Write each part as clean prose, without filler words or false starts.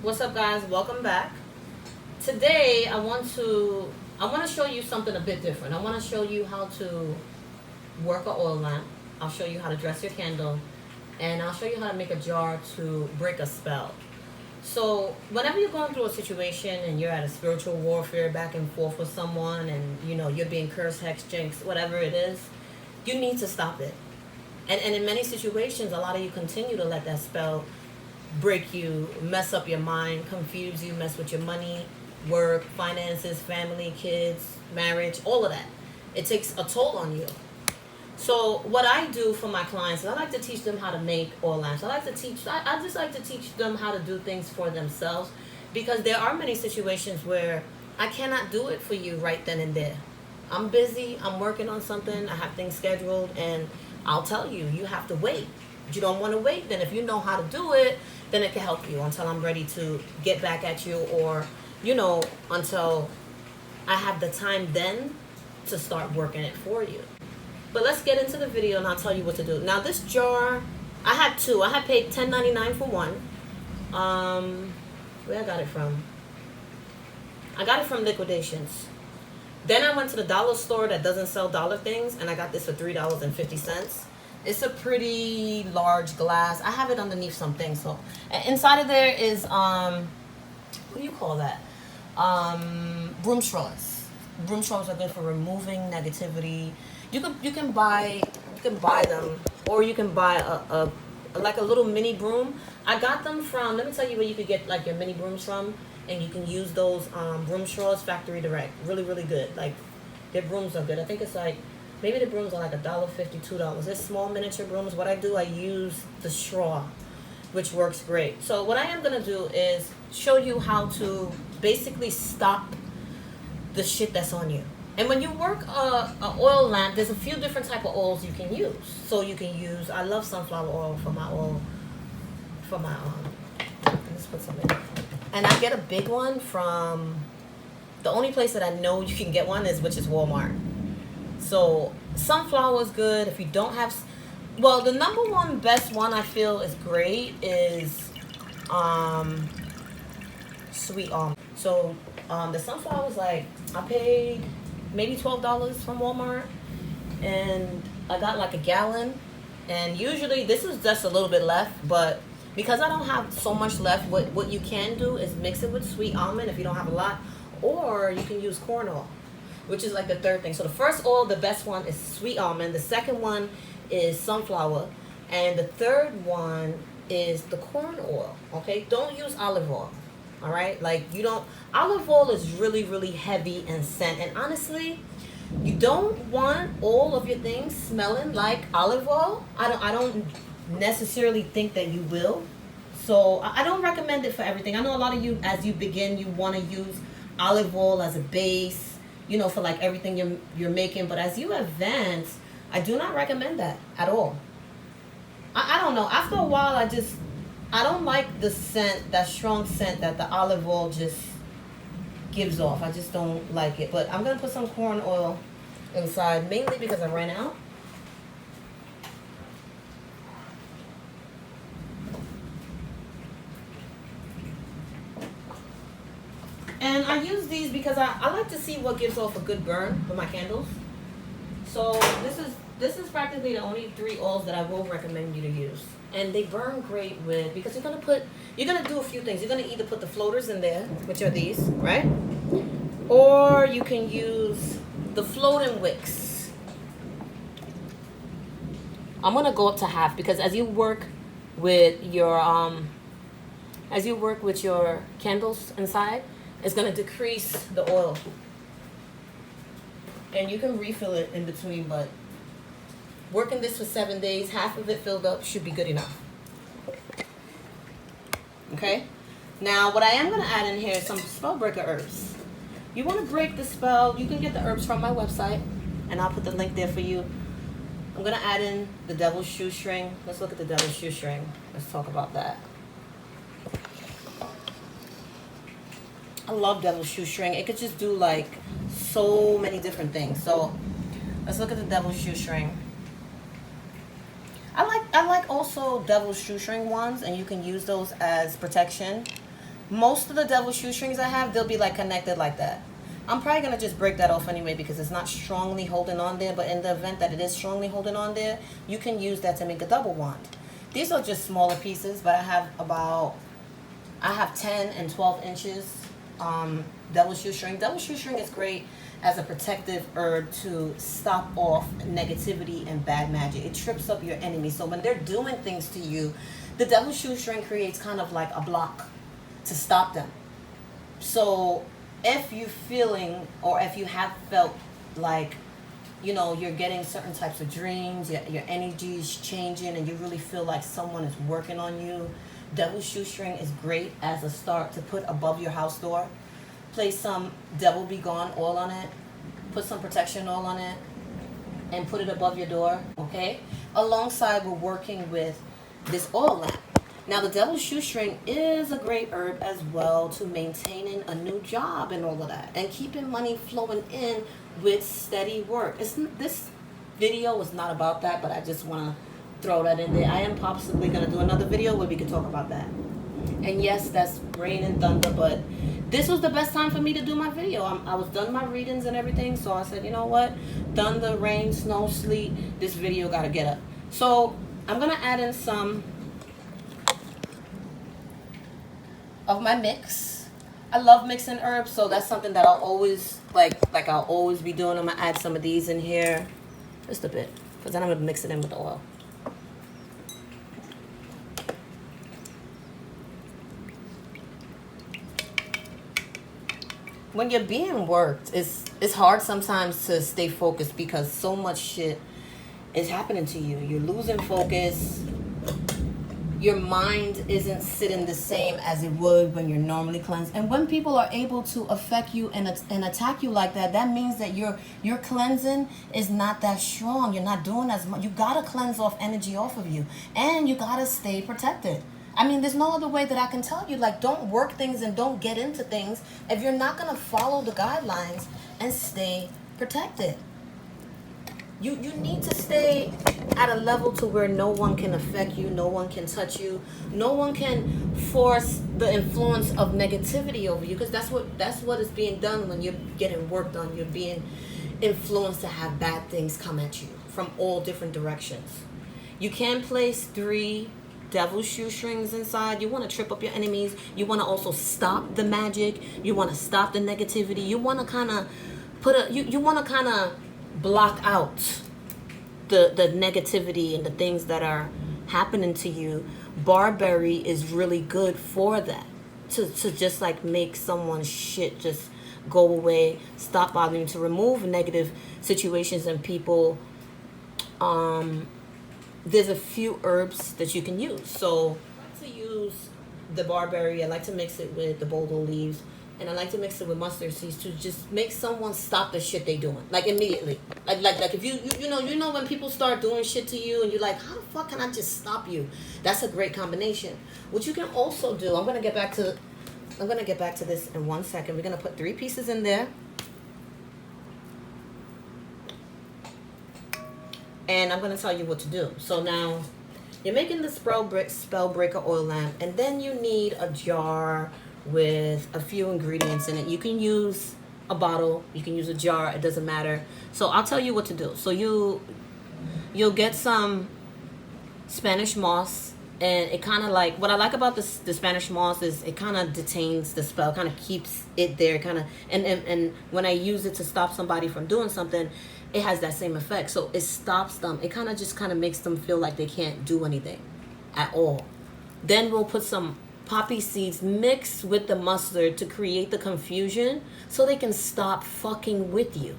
What's up, guys? Welcome back. Today I want to show you something a bit different. I want to show you how to work an oil lamp. I'll show you how to dress your candle, and I'll show you how to make a jar to break a spell. So whenever you're going through a situation and you're at a spiritual warfare back and forth with someone, and you're being cursed, hexed, jinxed, whatever it is, you need to stop it. And in many situations, a lot of you continue to let that spell break you, mess up your mind, confuse you, mess with your money, work, finances, family, kids, marriage, all of that. It takes a toll on you. So what I do for my clients is I like to teach them how to make oil lamps. I just like to teach them how to do things for themselves, because there are many situations where I cannot do it for you right then and there. I'm busy, I'm working on something, I have things scheduled, and I'll tell you, you have to wait. If you don't want to wait, then if you know how to do it, then it can help you until I'm ready to get back at you, or, until I have the time then to start working it for you. But let's get into the video and I'll tell you what to do. Now this jar, I had two. I had paid $10.99 for one. Where I got it from? I got it from Liquidations. Then I went to the dollar store that doesn't sell dollar things, and I got this for $3.50. It's a pretty large glass. I have it underneath something. So inside of there is what do you call that? Broom straws. Broom straws are good for removing negativity. You can buy them, or you can buy a like a little mini broom. I got them from, let me tell you where you could get like your mini brooms from, and you can use those broom straws, factory direct. Really, really good. Like, their brooms are good. I think it's like, maybe the brooms are like $1.50, $2. They're small miniature brooms. What I do, I use the straw, which works great. So what I am going to do is show you how to basically stop the shit that's on you. And when you work a oil lamp, there's a few different type of oils you can use. So you can use, I love sunflower oil for my let's put some in. And I get a big one from, the only place that I know you can get one is Walmart. So sunflower is good. If you don't have, well, the number one best one I feel is great is sweet almond. So the sunflower was like, I paid maybe $12 from Walmart, and I got like a gallon. And usually this is just a little bit left, but because I don't have so much left, what you can do is mix it with sweet almond if you don't have a lot, or you can use corn oil, which is like the third thing. So the first oil, the best one, is sweet almond. The second one is sunflower. And the third one is the corn oil, okay? Don't use olive oil, all right? Like, olive oil is really, really heavy in scent. And honestly, you don't want all of your things smelling like olive oil. I don't necessarily think that you will. So I don't recommend it for everything. I know a lot of you, as you begin, you want to use olive oil as a base, for like everything you're making. But as you advance, I do not recommend that at all. I don't know. After a while, I don't like the scent, that strong scent that the olive oil just gives off. I just don't like it. But I'm going to put some corn oil inside, mainly because I ran out. And I use these because I like to see what gives off a good burn for my candles. So this is practically the only 3 oils that I will recommend you to use. And they burn great with, because you're gonna do a few things. You're gonna either put the floaters in there, which are these, right? Or you can use the floating wicks. I'm gonna go up to half, because as you work with your candles inside, it's going to decrease the oil. And you can refill it in between, but working this for 7 days, half of it filled up should be good enough. Okay? Now, what I am going to add in here is some spell breaker herbs. You want to break the spell, you can get the herbs from my website, and I'll put the link there for you. I'm going to add in the devil's shoestring. Let's look at the devil's shoestring. Let's talk about that. I love devil's shoestring. It could just do like so many different things. So let's look at the devil's shoestring. I like also devil's shoestring ones, and you can use those as protection. Most of the devil shoestrings I have, they'll be like connected like that. I'm probably going to just break that off anyway because it's not strongly holding on there. But in the event that it is strongly holding on there, you can use that to make a double wand. These are just smaller pieces, but I have 10 and 12 inches devil shoestring. Devil shoestring is great as a protective herb to stop off negativity and bad magic. It trips up your enemy. So when they're doing things to you, the devil shoestring creates kind of like a block to stop them. So if you're feeling, or if you have felt like, you know, you're getting certain types of dreams, your energy is changing, and you really feel like someone is working on you, devil shoestring is great as a start to put above your house door. Place some devil be gone oil on it, put some protection oil on it, and put it above your door, okay? Alongside, we're working with this oil lamp. Now, the devil's shoestring is a great herb as well to maintaining a new job and all of that, and keeping money flowing in with steady work. This video is not about that, but I just want to throw that in there. I am possibly going to do another video where we can talk about that. And yes, that's rain and thunder, but this was the best time for me to do my video. I was done my readings and everything, so I said, you know what? Thunder, rain, snow, sleet, this video got to get up. So I'm going to add in some of my mix. I love mixing herbs, so that's something that I'll always I'll always be doing. I'm gonna add some of these in here, just a bit, because then I'm gonna mix it in with the oil. When you're being worked, it's hard sometimes to stay focused because so much shit is happening to you. You're losing focus. Your mind isn't sitting the same as it would when you're normally cleansed. And when people are able to affect you and attack you like that, that means that your cleansing is not that strong. You're not doing as much. You gotta cleanse off energy off of you, and you gotta stay protected. I mean, there's no other way that I can tell you. Like, don't work things and don't get into things if you're not gonna follow the guidelines and stay protected. You need to stay at a level to where no one can affect you, no one can touch you, no one can force the influence of negativity over you, because that's what is being done when you're getting worked on. You're being influenced to have bad things come at you from all different directions. You can place 3 devil shoestrings inside. You want to trip up your enemies. You want to also stop the magic. You want to stop the negativity. You want to kind of you want to kind of block out the negativity and the things that are happening to you. Barberry is really good for that, to just like make someone's shit just go away, stop bothering, to remove negative situations and people. There's a few herbs that you can use. So I like to use the barberry. I like to mix it with the bodo leaves. And I like to mix it with mustard seeds to just make someone stop the shit they doing, like immediately. Like if you know when people start doing shit to you and you're like, how the fuck can I just stop you? That's a great combination. What you can also do, I'm gonna get back to this in 1 second. We're gonna put 3 pieces in there, and I'm gonna tell you what to do. So now you're making the spell breaker oil lamp, and then you need a jar with a few ingredients in it. You can use a bottle, you can use a jar, it doesn't matter. So I'll tell you what to do. So you'll get some Spanish moss, and it kind of like, what I like about the Spanish moss is it kind of detains the spell, kind of keeps it there, kind of, and when I use it to stop somebody from doing something, it has that same effect. So it stops them. It kind of makes them feel like they can't do anything at all. Then we'll put some poppy seeds mixed with the mustard to create the confusion so they can stop fucking with you.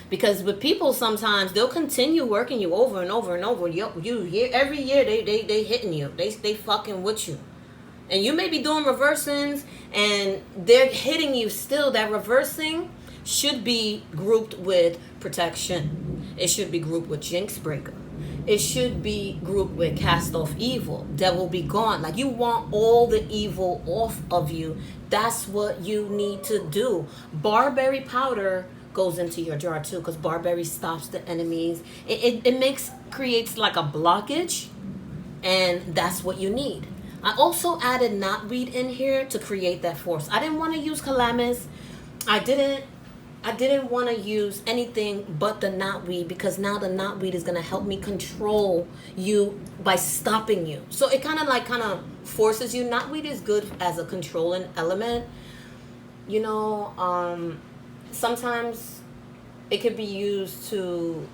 Because with people, sometimes they'll continue working you over and over and over. Every year they hitting you. They fucking with you. And you may be doing reversing and they're hitting you still. That reversing should be grouped with protection. It should be grouped with jinx breaker. It should be grouped with cast off evil, devil be gone. Like, you want all the evil off of you. That's what you need to do. Barberry powder goes into your jar too, because barberry stops the enemies. It creates like a blockage, and that's what you need. I also added knotweed in here to create that force. I didn't want to use calamus. I didn't want to use anything but the knotweed, because now the knotweed is going to help me control you by stopping you. So it kind of forces you. Knotweed is good as a controlling element. You know, sometimes it could be used to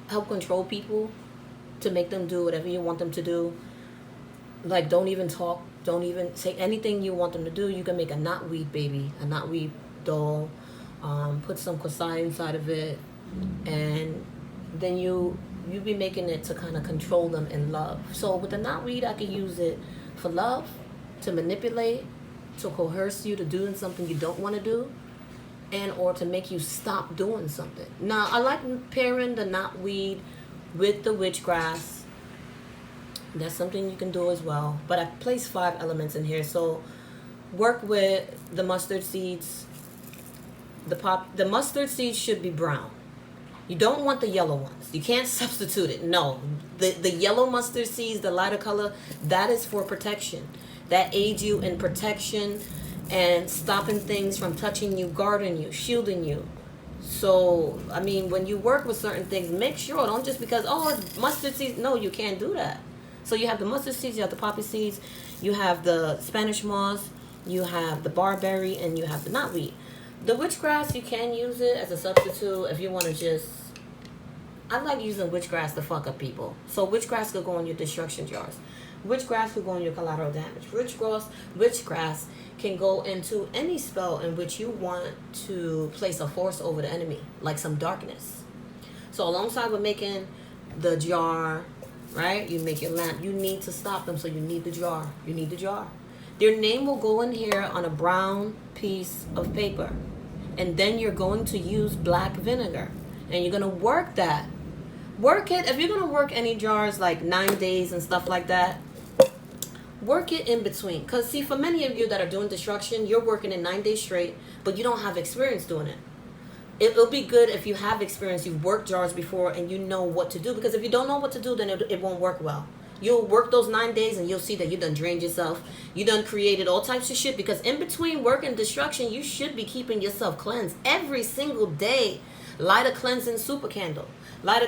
help control people, to make them do whatever you want them to do. Like, don't even talk, don't even say anything you want them to do. You can make a knotweed baby, a knotweed doll, put some kwasai inside of it, and then you be making it to kind of control them in love. So with the knotweed, I could use it for love, to manipulate, to coerce you to doing something you don't want to do, and or to make you stop doing something. Now, I like pairing the knotweed with the witchgrass. That's something you can do as well. But I placed 5 elements in here. So work with the mustard seeds. The mustard seeds should be brown. You don't want the yellow ones. You can't substitute it. No. The yellow mustard seeds, the lighter color, that is for protection. That aids you in protection and stopping things from touching you, guarding you, shielding you. So, I mean, when you work with certain things, make sure, don't just because, oh, it's mustard seeds. No, you can't do that. So you have the mustard seeds, you have the poppy seeds, you have the Spanish moss, you have the barberry, and you have the knotweed. The witchgrass, you can use it as a substitute if you want to just... I like using witchgrass to fuck up people. So witchgrass could go in your destruction jars. Witchgrass could go in your collateral damage. Witchgrass can go into any spell in which you want to place a force over the enemy, like some darkness. So alongside with making the jar... right? You make your lamp. You need to stop them, so you need the jar. You need the jar. Their name will go in here on a brown piece of paper. And then you're going to use black vinegar. And you're going to work that. Work it. If you're going to work any jars like 9 days and stuff like that, work it in between. Because, see, for many of you that are doing destruction, you're working in 9 days straight, but you don't have experience doing it. It'll be good if you have experience, you've worked jars before, and you know what to do. Because if you don't know what to do, then it won't work well. You'll work those 9 days, and you'll see that you done drained yourself. You done created all types of shit. Because in between work and destruction, you should be keeping yourself cleansed every single day. Light a cleansing super candle. Light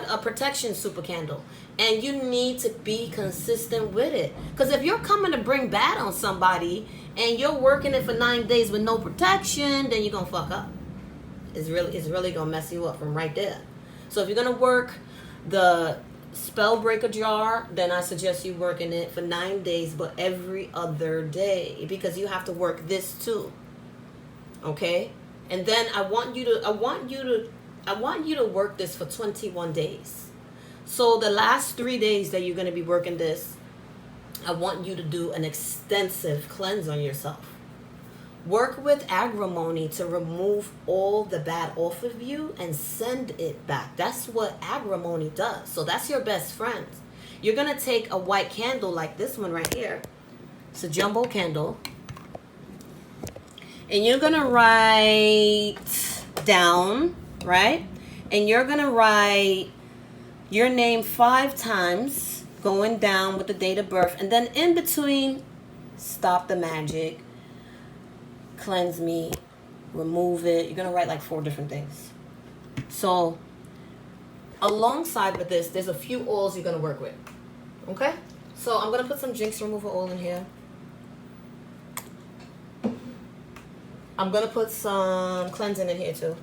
a protection super candle. And you need to be consistent with it. Because if you're coming to bring bad on somebody, and you're working it for 9 days with no protection, then you're going to fuck up. It's really gonna mess you up from right there. So if you're gonna work the spell breaker jar, then I suggest you working it for 9 days, but every other day, because you have to work this too. Okay? And then I want you to work this for 21 days. So the last 3 days that you're gonna be working this, I want you to do an extensive cleanse on yourself. Work with agrimony to remove all the bad off of you and send it back. That's what agrimony does. So that's your best friend. You're going to take a white candle like this one right here. It's a jumbo candle. And you're going to write down, right? And you're going to write your name 5 times, going down with the date of birth. And then in between, stop the magic. Cleanse me, remove it. You're going to write like 4 different things. So, alongside with this, there's a few oils you're going to work with. Okay? So, I'm going to put some jinx removal oil in here. I'm going to put some cleansing in here too.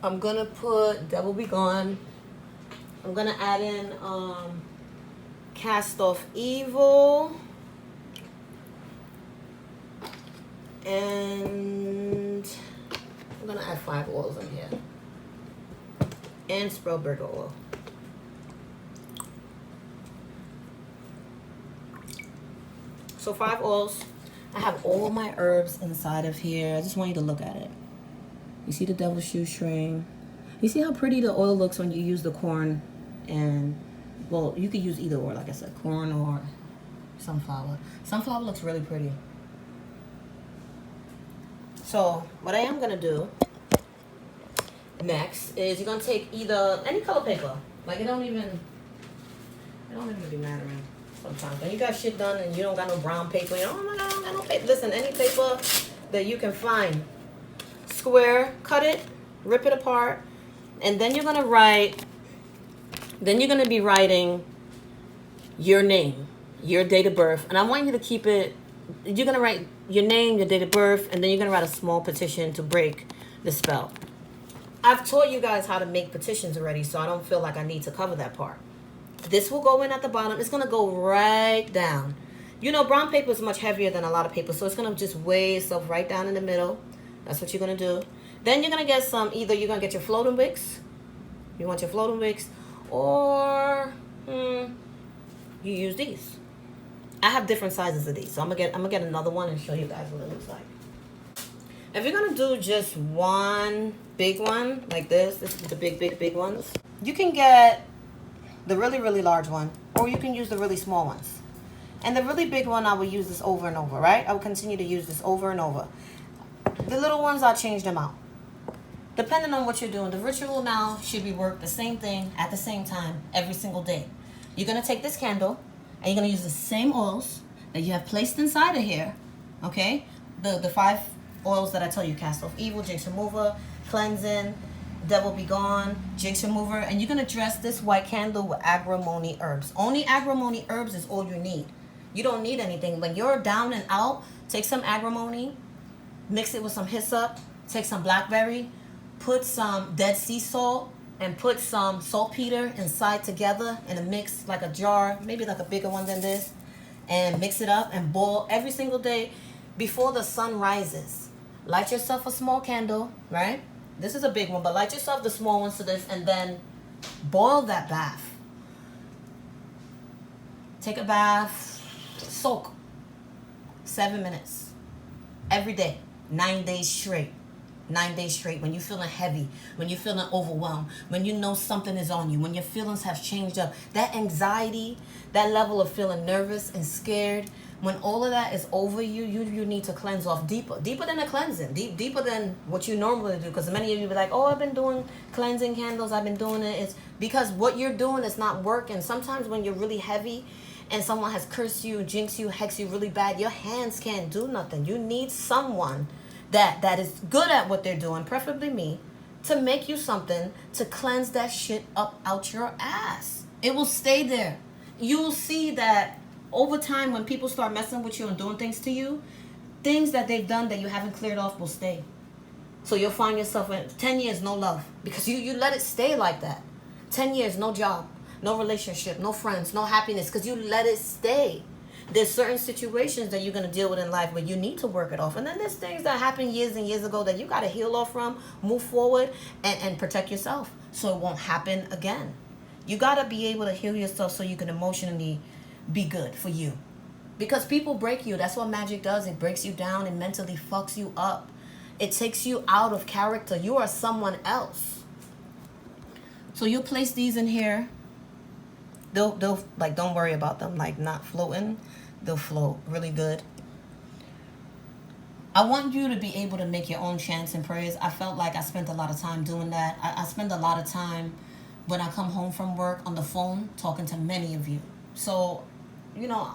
I'm going to put Devil Be Gone. I'm going to add in Cast Off Evil, and I'm gonna add 5 oils in here, and Spellbreaker oil. So 5 oils. I have all my herbs inside of here. I just want you to look at it. You see the devil's shoestring. You see how pretty the oil looks when you use the corn and... well, you could use either or, like I said, corn or sunflower. Sunflower looks really pretty. So, what I am going to do next is you're going to take either any color paper. Like it don't even be mattering sometimes. When you got shit done and you don't got no brown paper, you know, oh my God, I don't got no paper. Listen, any paper that you can find, square, cut it, rip it apart, and then you're gonna write. Then you're gonna be writing your name, your date of birth, and I want you to keep it. You're gonna write your name, your date of birth, and then you're gonna write a small petition to break the spell. I've taught you guys how to make petitions already, so I don't feel like I need to cover that part. This will go in at the bottom. It's going to go right down. You know, brown paper is much heavier than a lot of paper, so it's going to just weigh itself right down in the middle. That's what you're going to do. Then you're going to get some, either you're going to get your floating wicks. You want your floating wicks, or you use these. I have different sizes of these, so I'm gonna get another one and show you guys what it looks like. If you're gonna do just one big one like this is the big ones. You can get the really large one, or you can use the really small ones. And the really big one, I will use this over and over, right? I will continue to use this over and over. The little ones, I'll change them out. Depending on what you're doing, the ritual now should be worked the same thing at the same time every single day. You're gonna take this candle and you're gonna use the same oils that you have placed inside of here, okay? The 5 oils that I tell you: cast off evil, jinx remover, cleansing, devil be gone, jinx remover. And you're gonna dress this white candle with agrimony herbs. Only agrimony herbs is all you need. You don't need anything. When you're down and out, take some agrimony, mix it with some hyssop, take some blackberry, put some Dead Sea salt, and put some saltpeter inside together in a mix, like a jar, maybe like a bigger one than this, and mix it up and boil every single day before the sun rises. Light yourself a small candle, right? This is a big one, but light yourself the small ones to this, and then boil that bath. Take a bath, soak 7 minutes every day, 9 days straight. 9 days straight. When you're feeling heavy, when you're feeling overwhelmed, when you know something is on you, when your feelings have changed up, that anxiety, that level of feeling nervous and scared, when all of that is over you, you need to cleanse off deeper than a cleansing, deeper than what you normally do. Because many of you be like, oh, I've been doing cleansing candles, I've been doing it. It's because what you're doing is not working. Sometimes when you're really heavy and someone has cursed you, jinxed you, hexed you really bad, your hands can't do nothing. You need someone that is good at what they're doing, preferably me, to make you something to cleanse that shit up out your ass. It will stay there. You'll see that over time, when people start messing with you and doing things to you, things that they've done that you haven't cleared off will stay. So you'll find yourself in 10 years, no love, because you let it stay like that. 10 years, no job, no relationship, no friends, no happiness, because you let it stay. There's certain situations that you're going to deal with in life where you need to work it off. And then there's things that happened years and years ago that you got to heal off from, move forward, and protect yourself so it won't happen again. You got to be able to heal yourself so you can emotionally be good for you. Because people break you. That's what magic does. It breaks you down and mentally fucks you up. It takes you out of character. You are someone else. So you'll place these in here. They'll like, don't worry about them like not floating. They'll float really good. I want you to be able to make your own chants and prayers. I felt like I spent a lot of time doing that. I spend a lot of time when I come home from work on the phone talking to many of you. So, you know,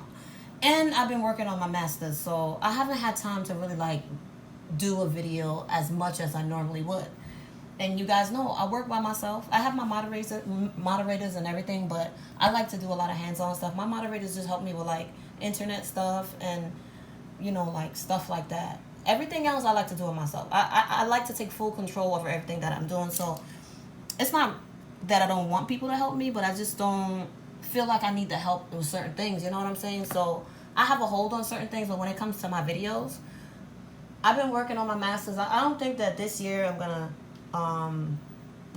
and I've been working on my master's, so I haven't had time to really like do a video as much as I normally would. And you guys know I work by myself. I have my moderators and everything, but I like to do a lot of hands-on stuff. My moderators just help me with like internet stuff and, you know, like stuff like that. Everything else I like to do it myself. I like to take full control over everything that I'm doing. So it's not that I don't want people to help me, but I just don't feel like I need the help with certain things. You know what I'm saying? So I have a hold on certain things, but when it comes to my videos, I've been working on my master's. I don't think that this year I'm gonna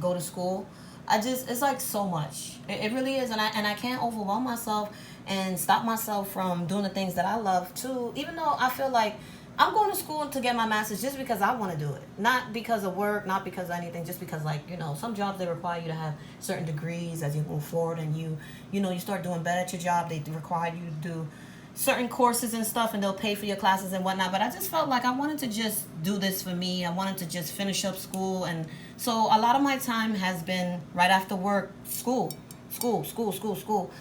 go to school. It's like so much. It really is, and I can't overwhelm myself and stop myself from doing the things that I love too. Even though I feel like I'm going to school to get my master's just because I want to do it, not because of work, not because of anything, just because, like, you know, some jobs they require you to have certain degrees as you move forward, and you know you start doing better at your job. They require you to do, certain courses and stuff, and they'll pay for your classes and whatnot. But I just felt like I wanted to just do this for me. I wanted to just finish up school. And so a lot of my time has been right after work, school.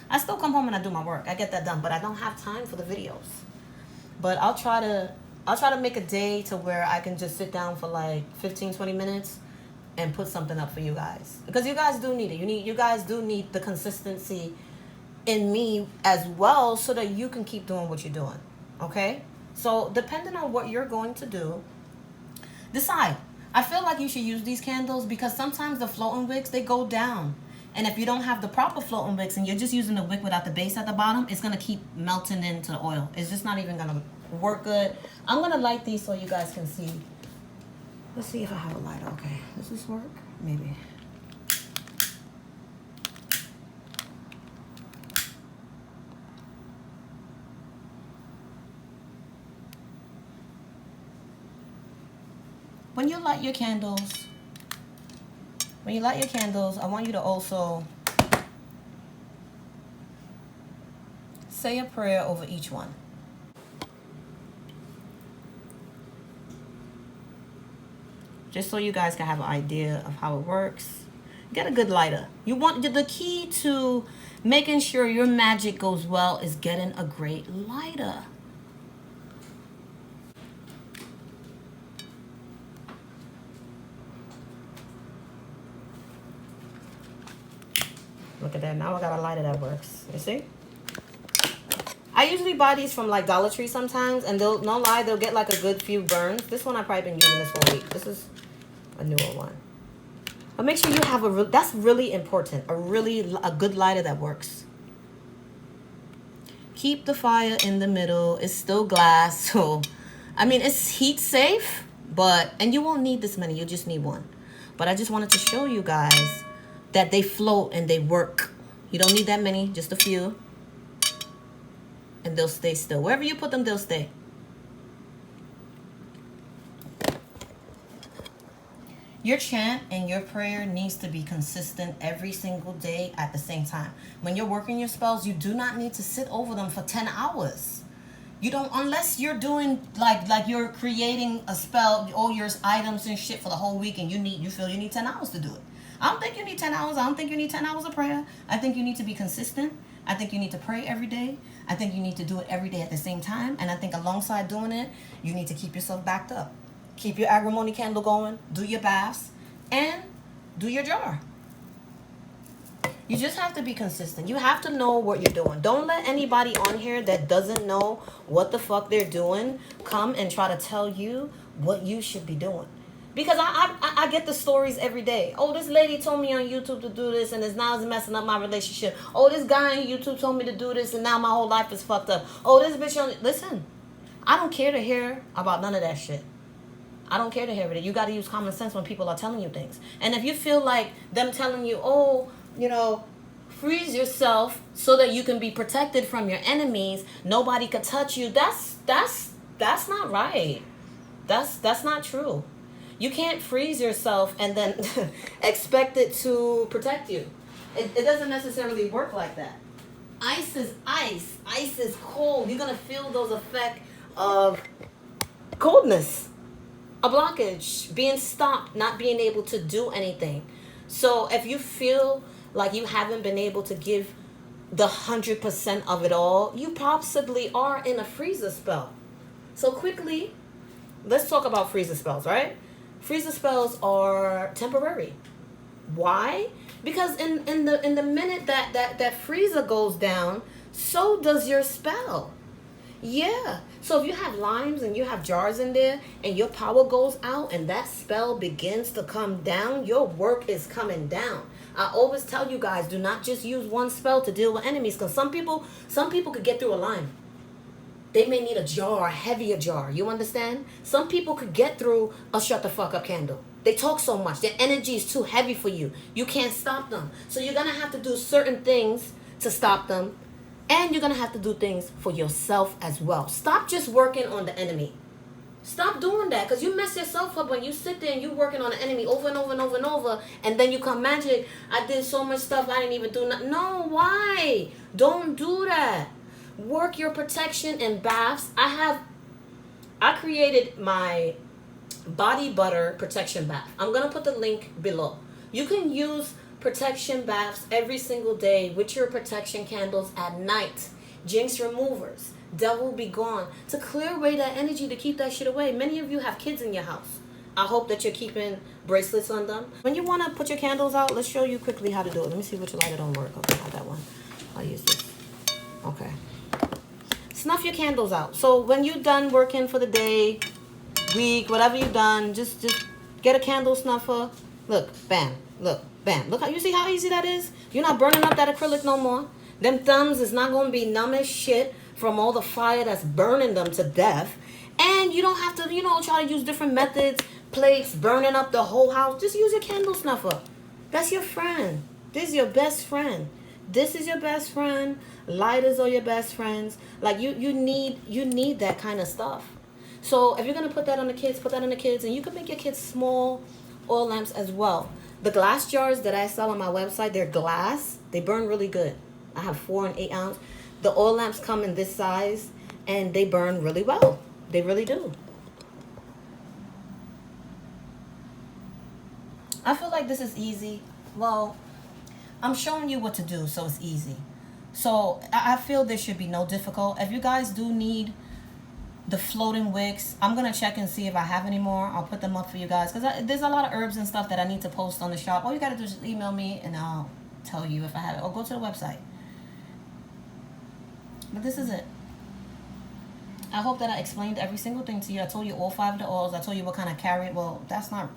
I still come home and I do my work. I get that done, but I don't have time for the videos. But I'll try to make a day to where I can just sit down for like 15-20 minutes and put something up for you guys, because you guys do need it. You guys do need the consistency in me as well, so that you can keep doing what you're doing. Okay, so depending on what you're going to do, decide. I feel like you should use these candles because sometimes the floating wicks, they go down, and if you don't have the proper floating wicks and you're just using the wick without the base at the bottom, it's gonna keep melting into the oil. It's just not even gonna work good. I'm gonna light these so you guys can see. Let's see if I have a lighter. Okay, does this work? Maybe. When you light your candles, I want you to also say a prayer over each one. Just so you guys can have an idea of how it works. Get a good lighter. You want the key to making sure your magic goes well is getting a great lighter. Look at that. Now I got a lighter that works. You see? I usually buy these from like Dollar Tree sometimes, and they'll, no lie, they'll get like a good few burns. This one I've probably been using this for a week. This is a newer one. But make sure you have that's really important. A good lighter that works. Keep the fire in the middle. It's still glass, so I mean it's heat safe, and you won't need this many. You just need one. But I just wanted to show you guys that they float and they work. You don't need that many, just a few. And they'll stay still. Wherever you put them, they'll stay. Your chant and your prayer needs to be consistent every single day at the same time. When you're working your spells, you do not need to sit over them for 10 hours. You don't, unless you're doing like you're creating a spell, all your items and shit for the whole week, and you feel you need 10 hours to do it. I don't think you need 10 hours. I don't think you need 10 hours of prayer. I think you need to be consistent. I think you need to pray every day. I think you need to do it every day at the same time. And I think alongside doing it, you need to keep yourself backed up. Keep your agrimony candle going. Do your baths. And do your jar. You just have to be consistent. You have to know what you're doing. Don't let anybody on here that doesn't know what the fuck they're doing come and try to tell you what you should be doing. Because I get the stories every day. Oh, this lady told me on YouTube to do this, and it's now it's messing up my relationship. Oh, this guy on YouTube told me to do this, and now my whole life is fucked up. Oh, this bitch on... Listen, I don't care to hear about none of that shit. I don't care to hear it. You got to use common sense when people are telling you things. And if you feel like them telling you, oh, you know, freeze yourself so that you can be protected from your enemies, nobody could touch you, that's not right. That's not true. You can't freeze yourself and then expect it to protect you. It doesn't necessarily work like that. Ice is ice. Ice is cold. You're going to feel those effects of coldness, a blockage, being stopped, not being able to do anything. So if you feel like you haven't been able to give the 100% of it all, you possibly are in a freezer spell. So quickly, let's talk about freezer spells, right? Freezer spells are temporary. Why? Because in the minute that freezer goes down, so does your spell. Yeah. So if you have limes and you have jars in there and your power goes out and that spell begins to come down, your work is coming down. I always tell you guys, do not just use one spell to deal with enemies, because some people could get through a lime. They may need a jar, a heavier jar. You understand? Some people could get through a shut the fuck up candle. They talk so much. Their energy is too heavy for you. You can't stop them. So you're going to have to do certain things to stop them. And you're going to have to do things for yourself as well. Stop just working on the enemy. Stop doing that, because you mess yourself up when you sit there and you're working on the enemy over and over and over and over. And then you come magic. I did so much stuff I didn't even do nothing. No, why? Don't do that. Work your protection in baths. I created my body butter protection bath. I'm going to put the link below. You can use protection baths every single day with your protection candles at night. Jinx removers, devil be gone, to clear away that energy, to keep that shit away. Many of you have kids in your house. I hope that you're keeping bracelets on them. When you want to put your candles out, let's show you quickly how to do it. Let me see which lighter don't work. Okay, I got one. I'll use this. Okay. Snuff your candles out. So when you're done working for the day, week, whatever you've done, just get a candle snuffer. Look, bam. Look, bam. Look how you see how easy that is? You're not burning up that acrylic no more. Them thumbs is not going to be numb as shit from all the fire that's burning them to death. And you don't have to, try to use different methods, plates, burning up the whole house. Just use your candle snuffer. That's your friend. This is your best friend. This is your best friend. Lighters are your best friends. Like you need that kind of stuff. So if you're going to put that on the kids, put that on the kids. And you can make your kids small oil lamps as well. The glass jars that I sell on my website, they're glass. They burn really good. I have 4 and 8 ounce. The oil lamps come in this size, and they burn really well. They really do. I feel like this is easy. Well, I'm showing you what to do, so it's easy. So I feel there should be no difficult. If you guys do need the floating wicks, I'm going to check and see if I have any more. I'll put them up for you guys, because there's a lot of herbs and stuff that I need to post on the shop. All you got to do is just email me, and I'll tell you if I have it. Or go to the website. But this is it. I hope that I explained every single thing to you. I told you all 5 of the oils. I told you what kind of carrot. Well, that's not...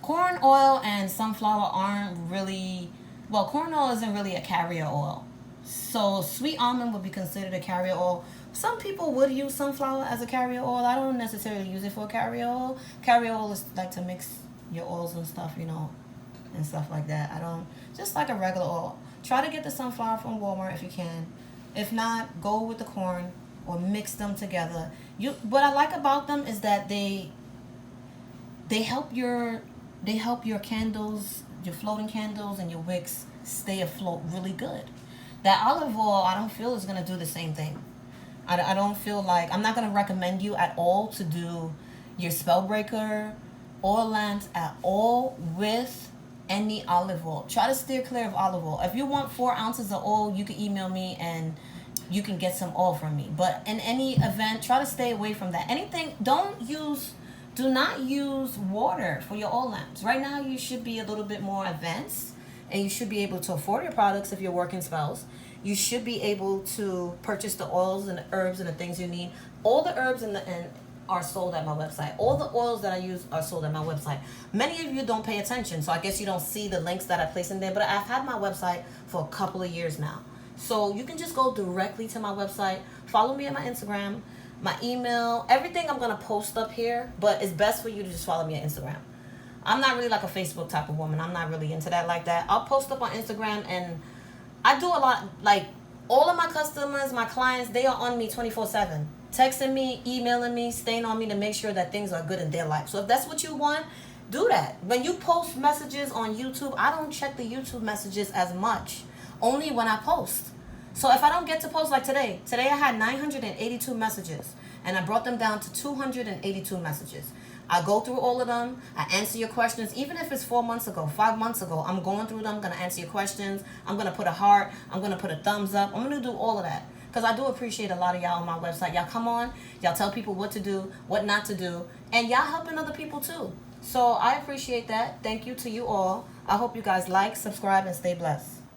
Corn oil and sunflower aren't really... Well, corn oil isn't really a carrier oil. So sweet almond would be considered a carrier oil. Some people would use sunflower as a carrier oil. I don't necessarily use it for a carrier oil. Carrier oil is like to mix your oils and stuff, and stuff like that. I don't... Just like a regular oil. Try to get the sunflower from Walmart if you can. If not, go with the corn or mix them together. What I like about them is that they help your candles, your floating candles and your wicks stay afloat really good. That olive oil, I don't feel is going to do the same thing. I don't feel like... I'm not going to recommend you at all to do your spellbreaker oil lamps at all with any olive oil. Try to steer clear of olive oil. If you want 4 ounces of oil, you can email me and you can get some oil from me. But in any event, try to stay away from that. Do not use water for your oil lamps. Right now, you should be a little bit more advanced, and you should be able to afford your products if you're working spells. You should be able to purchase the oils and the herbs and the things you need. All the herbs and are sold at my website. All the oils that I use are sold at my website. Many of you don't pay attention, so I guess you don't see the links that I place in there, but I've had my website for a couple of years now. So you can just go directly to my website. Follow me on my Instagram, my email, everything I'm going to post up here, but it's best for you to just follow me on Instagram. I'm not really like a Facebook type of woman. I'm not really into that like that. I'll post up on Instagram, and I do a lot, like all of my customers, my clients, they are on me 24/7. Texting me, emailing me, staying on me to make sure that things are good in their life. So if that's what you want, do that. When you post messages on YouTube, I don't check the YouTube messages as much. Only when I post. So if I don't get to post, like today I had 982 messages, and I brought them down to 282 messages. I go through all of them. I answer your questions. Even if it's 4 months ago, 5 months ago, I'm going through them. I'm going to answer your questions. I'm going to put a heart. I'm going to put a thumbs up. I'm going to do all of that. Because I do appreciate a lot of y'all on my website. Y'all come on. Y'all tell people what to do, what not to do. And y'all helping other people too. So I appreciate that. Thank you to you all. I hope you guys like, subscribe, and stay blessed.